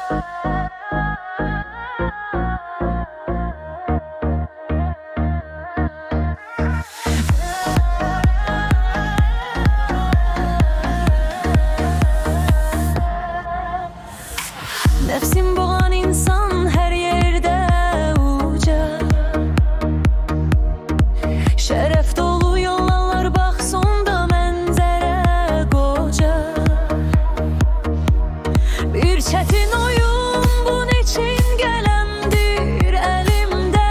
Nefsim boğan insan her yerde uca. Şeref dolu yollar bak sonda mənzərə qoca. Bir çetin oyun bunun için gelendir elimde.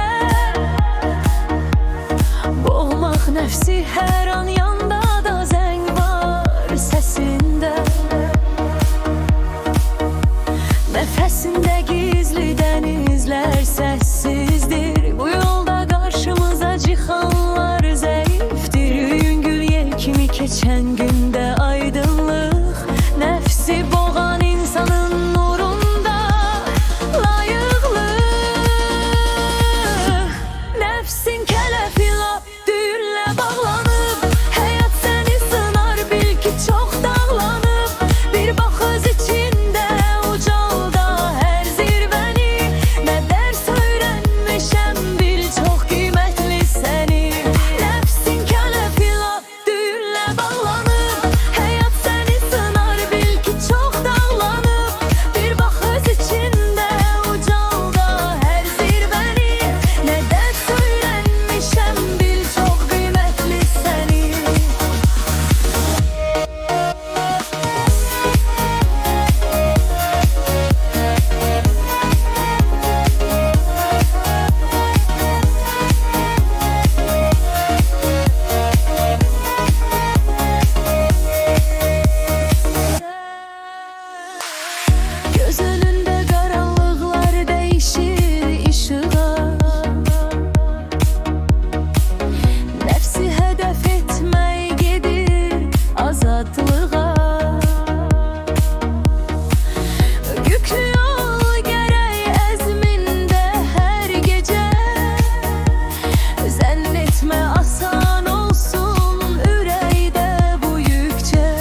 Boğmak nefsi her an yanda da zeng var sesinde. Nefesinde gizli denizler sessizdir. Bu yolda karşımıza çıkanlar zayıftır. Yüngül yel kimi geçen günde aydınlık. Nefsi boğan insanın nurunda layıklı. Nefsin kelefi lap düğünle bağlanıp. Hayat seni sınar bil ki çok dağlanıp. Bir bak öz içinde ucalda her zirveni. Ne ders öğrenmişem bil çok kıymetli seni. Nefsin kelefi lap düğünle bağlanıp. Hayat seni sınar bil ki çok dağlanıp. Bir bak öz içinde ucalda her zirveni. Ne ders öğrenmişem bil çok kıymetli seni. Göz önünde karanlıklar değişir ışığa. Nefsi hedef etmeye gedir azadlığa. Yüklü yol gerek ezminde her gece. Zannetme asan olsun üreyde bu yükçe.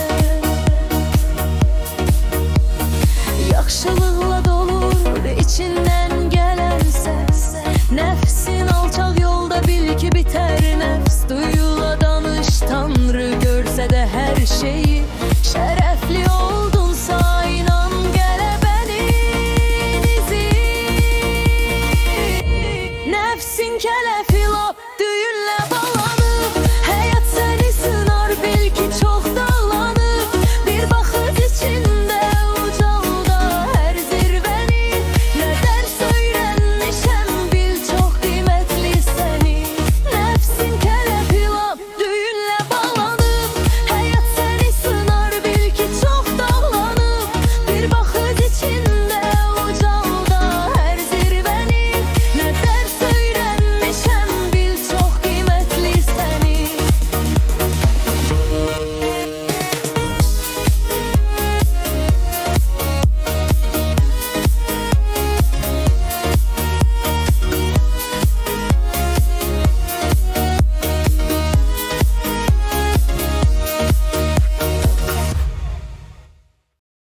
Yaxşılıqla dolur içindən gələn səs. Nəfsin alçaq yolda bil ki biter nefs. Duyula danış Tanrı görsə də hər şeyi. Şərəf